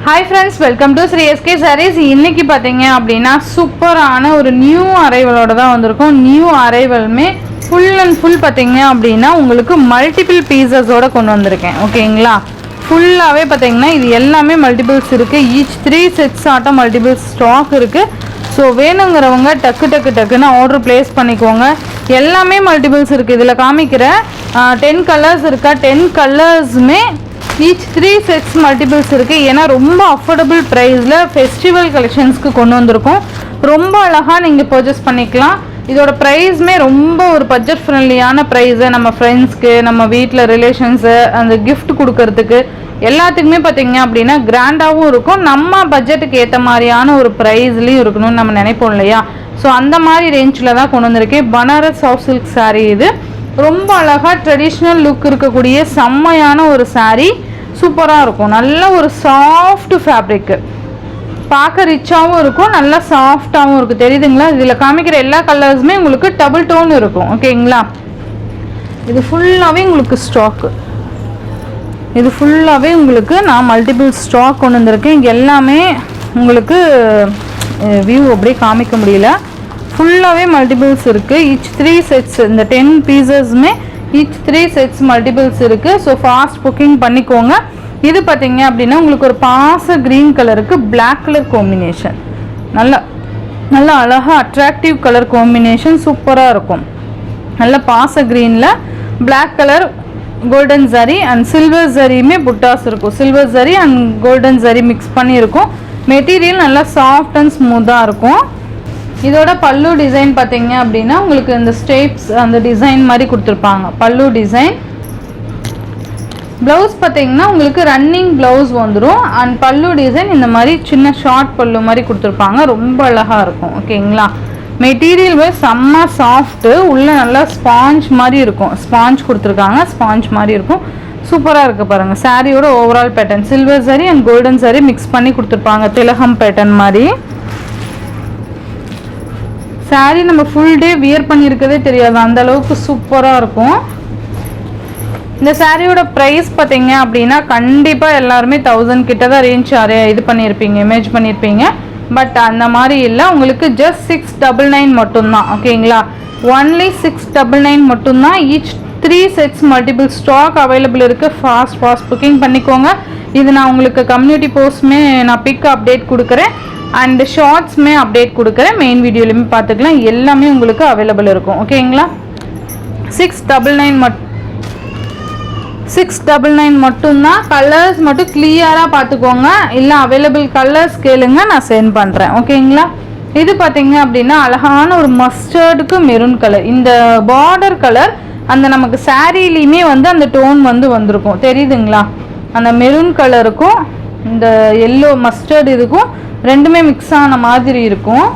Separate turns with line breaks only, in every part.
Hi friends, welcome to Sri SK Sarees. இன்னைக்கு பாத்தீங்க அப்படினா சூப்பரான ஒரு நியூ அரைவலோட தான் வந்திருக்கும். நியூ அரைவல்மே full and full பாத்தீங்க அப்படினா உங்களுக்கு மல்டிபிள் பீசஸோட கொண்டு வந்திருக்கேன். ஓகேங்களா? ஃபுல்லாவே பாத்தீங்கன்னா இது எல்லாமே மல்டிபிள்ஸ் இருக்கு. ஈச் 3 sets ஆட்ட மல்டிபிள் ஸ்டாக் இருக்கு. ஸோ வேணுங்கிறவங்க டக்குன்னு ஆர்டர் பிளேஸ் பண்ணிக்கோங்க. எல்லாமே மல்டிபிள்ஸ் இருக்குது. இதில் காமிக்கிற 10 கலர்ஸ் இருக்கா, 10 கலர்ஸுமே ஈச் 3 sets மல்டிபிள்ஸ் இருக்குது. ஏன்னா ரொம்ப அஃபோர்டபுள் ப்ரைஸில் ஃபெஸ்டிவல் கலெக்ஷன்ஸ்க்கு கொண்டு வந்திருக்கோம். ரொம்ப அழகாக நீங்கள் பர்ச்சேஸ் பண்ணிக்கலாம். இதோட ப்ரைஸுமே ரொம்ப ஒரு பட்ஜெட் ஃப்ரெண்ட்லியான ப்ரைஸு. நம்ம ஃப்ரெண்ட்ஸ்க்கு, நம்ம வீட்டில் ரிலேஷன்ஸு, அந்த கிஃப்ட் கொடுக்கறதுக்கு எல்லாத்துக்குமே பார்த்தீங்க அப்படின்னா கிராண்டாகவும் இருக்கும். நம்ம பட்ஜெட்டுக்கு ஏற்ற மாதிரியான ஒரு ப்ரைஸ்லேயும் இருக்கணும்னு நம்ம நினைப்போம் இல்லையா? ஸோ அந்த மாதிரி ரேஞ்சில் தான் கொண்டு வந்திருக்கேன். பனாரஸ் சாஃப்ட் சில்க் சாரீ இது. ரொம்ப அழகாக ட்ரெடிஷ்னல் லுக் இருக்கக்கூடிய செம்மையான ஒரு சாரீ. சூப்பராக இருக்கும். நல்ல ஒரு சாஃப்ட் ஃபேப்ரிக்கு, பார்க்க ரிச்சாகவும் இருக்கும், நல்லா சாஃப்டாகவும் இருக்குது. தெரியுதுங்களா? இதில் காமிக்கிற எல்லா கலர்ஸுமே உங்களுக்கு டபுள் டோன் இருக்கும். ஓகேங்களா? இது ஃபுல்லாகவே உங்களுக்கு ஸ்டாக்கு. இது ஃபுல்லாகவே உங்களுக்கு நான் மல்டிபிள் ஸ்டாக் கொண்டு வந்திருக்கேன். இங்கே எல்லாமே உங்களுக்கு வியூ அப்படியே காமிக்க முடியல. ஃபுல்லாகவே மல்டிபிள்ஸ் இருக்குது. ஈச் 3 sets, இந்த 10 பீசஸுமே ஈச் 3 sets மல்டிபிள்ஸ் இருக்குது. ஸோ ஃபாஸ்ட் புக்கிங் பண்ணிக்கோங்க. இது பார்த்தீங்க அப்படின்னா உங்களுக்கு ஒரு பாச க்ரீன் கலருக்கு பிளாக் கலர் காம்பினேஷன். நல்லா அழகாக அட்ராக்டிவ் கலர் காம்பினேஷன், சூப்பராக இருக்கும். நல்ல பாச க்ரீனில் black colour golden zari and silver ஜரியுமே புட்டாஸ் இருக்கும். Silver zari and golden zari mix பண்ணியிருக்கும். மெட்டீரியல் நல்லா சாஃப்ட் அண்ட் ஸ்மூத்தாக இருக்கும். இதோட பல்லு டிசைன் பார்த்தீங்க அப்படின்னா உங்களுக்கு இந்த ஸ்டேப்ஸ் அந்த டிசைன் மாதிரி கொடுத்துருப்பாங்க. பல்லு டிசைன். ப்ளவுஸ் பார்த்தீங்கன்னா உங்களுக்கு ரன்னிங் ப்ளவுஸ் வந்துடும். அண்ட் பல்லு டிசைன் இந்த மாதிரி சின்ன ஷார்ட் பல்லு மாதிரி கொடுத்துருப்பாங்க. ரொம்ப அழகாக இருக்கும். ஓகேங்களா? மெட்டீரியல் செம்ம சாஃப்ட்டு. உள்ளே நல்லா ஸ்பாஞ்ச் மாதிரி இருக்கும். ஸ்பாஞ்ச் கொடுத்துருக்காங்க. ஸ்பாஞ்ச் மாதிரி இருக்கும். சூப்பராக இருக்குது பாருங்கள். சாரியோட overall pattern silver sorry and golden sorry mix பண்ணி கொடுத்துருப்பாங்க. திலகம் பேட்டர்ன் மாதிரி சாரி. நம்ம ஃபுல் டே வியர் பண்ணியிருக்கதே தெரியாது, அந்த அளவுக்கு சூப்பராக இருக்கும். இந்த சாரியோட ப்ரைஸ் பார்த்தீங்க அப்படின்னா கண்டிப்பாக எல்லாருமே 1000 கிட்ட தான் ரேஞ்ச் இது பண்ணியிருப்பீங்க, இமேஜ் பண்ணியிருப்பீங்க. பட் அந்த மாதிரி இல்லை. உங்களுக்கு ஜஸ்ட் 699 மட்டும்தான். ஓகேங்களா? ஒன்லி 699 மட்டும்தான். Each 3 sets multiple stock available இருக்குது. ஃபாஸ்ட் புக்கிங் பண்ணிக்கோங்க. இது நான் உங்களுக்கு கம்யூனிட்டி போஸ்ட்மே நான் பிக் அப்டேட் கொடுக்குறேன் அண்ட் ஷார்ட்ஸ்மே அப்டேட் கொடுக்குறேன். மெயின் வீடியோலையுமே பார்த்துக்கலாம். எல்லாமே உங்களுக்கு அவைலபிள் இருக்கும். ஓகேங்களா? 699 மட்டும்தான். கலர்ஸ் மட்டும் கிளியராக பார்த்துக்கோங்க. இல்லை அவைலபிள் கலர்ஸ் கேளுங்க, நான் சென்ட் பண்ணுறேன். ஓகேங்களா? இது பார்த்தீங்க அப்படின்னா அழகான ஒரு மஸ்டர்டுக்கு மெரூன் கலர். இந்த பார்டர் கலர் அந்த நமக்கு சாரீலையுமே அந்த டோன் வந்திருக்கும். தெரியுதுங்களா? அந்த மெரூன் கலருக்கும் இந்த எல்லோ மஸ்டர்டு இதுக்கும் ரெண்டுமே மிக்ஸ் ஆன மாதிரி இருக்கும்.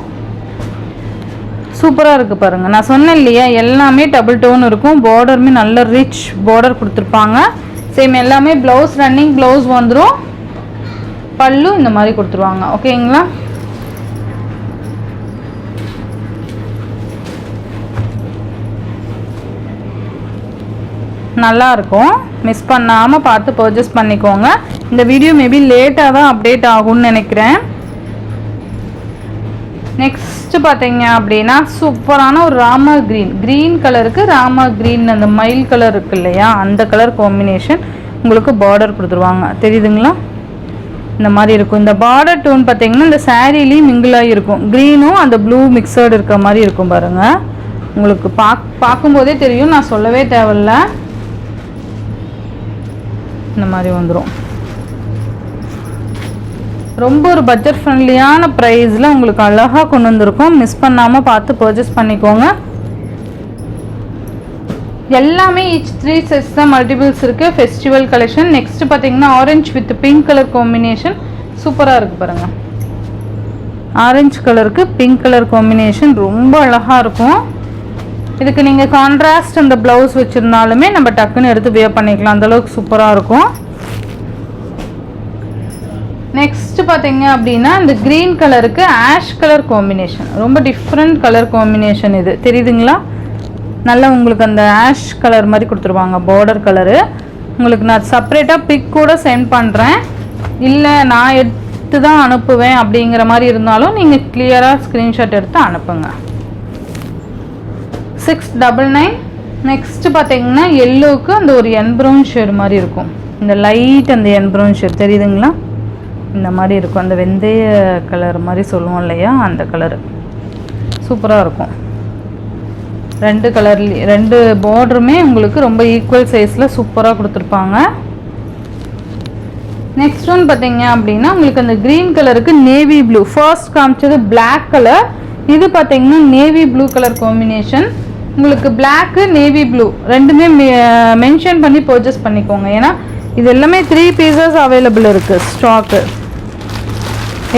சூப்பராக இருக்குது பாருங்கள். நான் சொன்னேன் இல்லையா, எல்லாமே டபுள் டோன் இருக்கும். பார்டருமே நல்ல ரிச் பார்டர் கொடுத்துருப்பாங்க. சேம் எல்லாமே ப்ளவுஸ் ரன்னிங் ப்ளவுஸ் வந்துடும். பல்லு இந்த மாதிரி கொடுத்துருவாங்க. ஓகேங்களா? நல்லாயிருக்கும். மிஸ் பண்ணாமல் பார்த்து பர்ச்சேஸ் பண்ணிக்கோங்க. இந்த வீடியோ மேபி லேட்டாக தான் அப்டேட் ஆகும்னு நினைக்கிறேன். நெக்ஸ்ட் பார்த்தீங்க அப்படின்னா சூப்பரான ஒரு ராமா க்ரீன் கலருக்கு ராமா க்ரீன் அந்த மயில் கலர் இருக்கு இல்லையா, அந்த கலர் காம்பினேஷன் உங்களுக்கு பார்டர் கொடுத்துருவாங்க. தெரியுதுங்களா? இந்த மாதிரி இருக்கும். இந்த பார்டர் டோன் பார்த்தீங்கன்னா இந்த சாரீலையும் மிங்கிளாகி இருக்கும். க்ரீனும் அந்த ப்ளூ மிக்சர்டு இருக்க மாதிரி இருக்கும் பாருங்கள். உங்களுக்கு பார்க்கும்போதே தெரியும், நான் சொல்லவே தேவையில்ல. இந்த மாதிரி வந்துடும். ரொம்ப ஒரு பட்ஜெட் ஃப்ரெண்ட்லியான ப்ரைஸில் உங்களுக்கு அழகாக கொண்டு வந்திருக்கோம். மிஸ் பண்ணாமல் பார்த்து பர்ச்சேஸ் பண்ணிக்கோங்க. எல்லாமே ஈச் 3 sets தான் மல்டிபிள்ஸ் இருக்குது. Festival collection. நெக்ஸ்ட் பார்த்தீங்கன்னா orange with pink colour combination. சூப்பராக இருக்குது பாருங்கள். ஆரஞ்சு கலருக்கு பிங்க் கலர் காம்பினேஷன் ரொம்ப அழகாக இருக்கும். இதுக்கு நீங்கள் கான்ட்ராஸ்ட் அந்த ப்ளவுஸ் வச்சுருந்தாலுமே நம்ம டக்குன்னு எடுத்து வியர் பண்ணிக்கலாம். அந்தளவுக்கு சூப்பராக இருக்கும். நெக்ஸ்ட் பார்த்தீங்க அப்படின்னா இந்த க்ரீன் கலருக்கு ஆஷ் கலர் காம்பினேஷன். ரொம்ப டிஃப்ரெண்ட் கலர் காம்பினேஷன் இது. தெரியுதுங்களா? நல்லா உங்களுக்கு அந்த ஆஷ் கலர் மாதிரி கொடுத்துருவாங்க பார்டர் கலரு. உங்களுக்கு நான் செப்பரேட்டாக பிக் கூட சென்ட் பண்ணுறேன். இல்லை நான் பார்த்து தான் அனுப்புவேன் அப்படிங்கிற மாதிரி இருந்தாலும் நீங்கள் கிளியராக ஸ்க்ரீன்ஷாட் எடுத்து அனுப்புங்க. 699. நெக்ஸ்ட் பார்த்தீங்கன்னா எல்லோவுக்கு அந்த ஒரு என் ப்ரௌன் ஷேடு மாதிரி இருக்கும். இந்த லைட் அந்த என் ப்ரௌன் ஷேட் தெரியுதுங்களா, இந்த மாதிரி இருக்கும். அந்த வெந்தய கலர் மாதிரி சொல்லுவோம் இல்லையா, அந்த கலரு சூப்பராக இருக்கும். ரெண்டு கலர்லேயும் ரெண்டு பார்டருமே உங்களுக்கு ரொம்ப ஈக்குவல் சைஸில் சூப்பராக கொடுத்துருப்பாங்க. நெக்ஸ்ட் ஒன் பார்த்தீங்க அப்படின்னா உங்களுக்கு அந்த க்ரீன் கலருக்கு நேவி ப்ளூ, ஃபர்ஸ்ட் காமிச்சது பிளாக் கலர், இது பார்த்தீங்கன்னா நேவி ப்ளூ கலர் காம்பினேஷன். உங்களுக்கு பிளாக்கு நேவி ப்ளூ ரெண்டுமே மென்ஷன் பண்ணி பர்ச்சேஸ் பண்ணிக்கோங்க. ஏன்னா இது எல்லாமே 3 பீசஸ் அவைலபிள் இருக்குது. ஸ்டாக்கு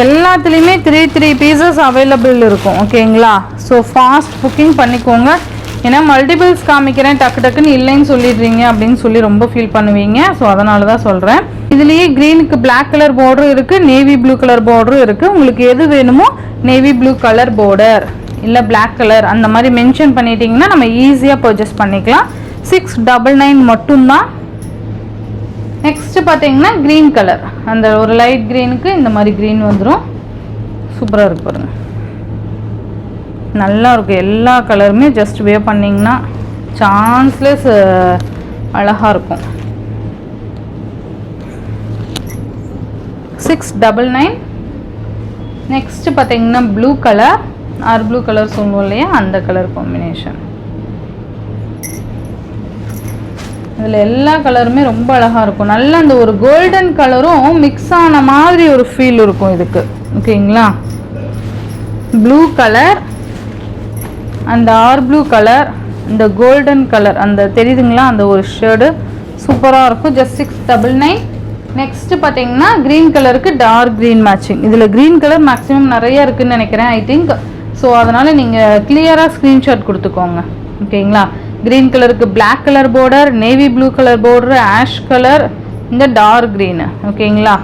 எல்லாத்துலேயுமே 3 பீசஸ் அவைலபிள் இருக்கும். ஓகேங்களா, ஸோ ஃபாஸ்ட் புக்கிங் பண்ணிக்கோங்க. ஏன்னா மல்டிபிள்ஸ் காமிக்கிறேன் டக்கு டக்குன்னு இல்லைன்னு சொல்லிடுறீங்க அப்படின்னு சொல்லி ரொம்ப ஃபீல் பண்ணுவீங்க. ஸோ அதனால தான் சொல்கிறேன். இதுலேயே க்ரீனுக்கு பிளாக் கலர் பார்டரும் இருக்குது, நேவி ப்ளூ கலர் பார்டரும் இருக்குது. உங்களுக்கு எது வேணுமோ நேவி ப்ளூ கலர் பார்டர் இல்லை பிளாக் கலர் அந்த மாதிரி மென்ஷன் பண்ணிட்டீங்கன்னா நம்ம ஈஸியாக பர்ச்சேஸ் பண்ணிக்கலாம். 699 மட்டும்தான். நெக்ஸ்ட் பார்த்தீங்கன்னா க்ரீன் கலர், அந்த ஒரு லைட் க்ரீனுக்கு இந்த மாதிரி க்ரீன் வந்துடும். சூப்பராக இருக்கு பாருங்க, நல்லா இருக்கும். எல்லா கலருமே ஜஸ்ட் வேர் பண்ணிங்கன்னா சான்ஸ்லெஸ் அழகாக இருக்கும். 699. நெக்ஸ்ட் பார்த்தீங்கன்னா blue colour or blue colour சொல்லுவோம் இல்லையா, அந்த கலர் காம்பினேஷன். இதில் எல்லா கலருமே ரொம்ப அழகாக இருக்கும். நல்லா அந்த ஒரு கோல்டன் கலரும் மிக்ஸ் ஆன மாதிரி ஒரு ஃபீல் இருக்கும் இதுக்கு. ஓகேங்களா, ப்ளூ கலர் அந்த ஆர் ப்ளூ கலர், இந்த கோல்டன் கலர் அந்த தெரியுதுங்களா, அந்த ஒரு ஷேடு சூப்பராக இருக்கும். ஜஸ்ட் 699. நெக்ஸ்ட்டு பார்த்தீங்கன்னா க்ரீன் கலருக்கு டார்க் க்ரீன் மேட்சிங். இதில் க்ரீன் கலர் மேக்ஸிமம் நிறைய இருக்குதுன்னு நினைக்கிறேன், ஐ திங்க். ஸோ அதனால் நீங்கள் கிளியராக ஸ்க்ரீன்ஷாட் கொடுத்துக்கோங்க. ஓகேங்களா, க்ரீன் கலருக்கு black colour border, navy blue colour border, ash colour, இந்த டார்க் க்ரீனு. ஓகேங்களா,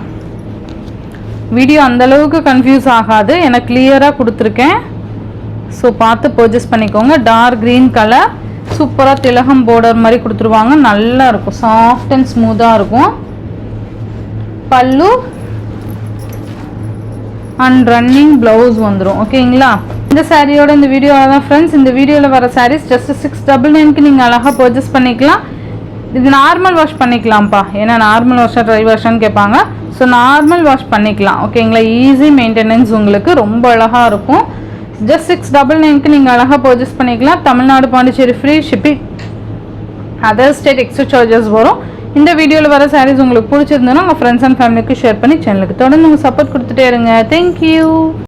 வீடியோ அந்தளவுக்கு கன்ஃபியூஸ் ஆகாது, எனக்கு கிளியராக கொடுத்துருக்கேன். ஸோ பார்த்து பர்ச்சேஸ் பண்ணிக்கோங்க. டார்க் க்ரீன் கலர் சூப்பராக திலகம் பார்டர் மாதிரி கொடுத்துருவாங்க. நல்லா இருக்கும், சாஃப்ட் அண்ட் ஸ்மூத்தாக இருக்கும். பல்லு அண்ட் ரன்னிங் ப்ளவுஸ் வந்துடும். ஓகேங்களா, இந்த சாரியோட இந்த வீடியோ தான் ஃப்ரெண்ட்ஸ். இந்த வீடியோவில் வர சாரீஸ் ஜஸ்ட் 699க்கு நீங்கள் அழகாக பர்ச்சேஸ் பண்ணிக்கலாம். இது நார்மல் வாஷ் பண்ணிக்கலாம்ப்பா, ஏன்னா நார்மல் வாஷாக ட்ரை வாஷான்னு கேட்பாங்க. ஸோ நார்மல் வாஷ் பண்ணிக்கலாம். ஓகேங்களா, ஈஸி மெயின்டெனன்ஸ், உங்களுக்கு ரொம்ப அழகாக இருக்கும். ஜஸ்ட் 699க்கு நீங்கள் அழகாக பர்ச்சேஸ் பண்ணிக்கலாம். Tamil Nadu Pondicherry free shipping, other state extra charges வரும். இந்த வீடியோவில் வர சாரீஸ் உங்களுக்கு பிடிச்சிருந்தோன்னா உங்கள் ஃப்ரெண்ட்ஸ் அண்ட் ஃபேமிலிக்கு ஷேர் பண்ணி சேனலுக்கு தொடர்ந்து உங்கள் சப்போர்ட் கொடுத்துட்டே இருங்க. தேங்க்யூ.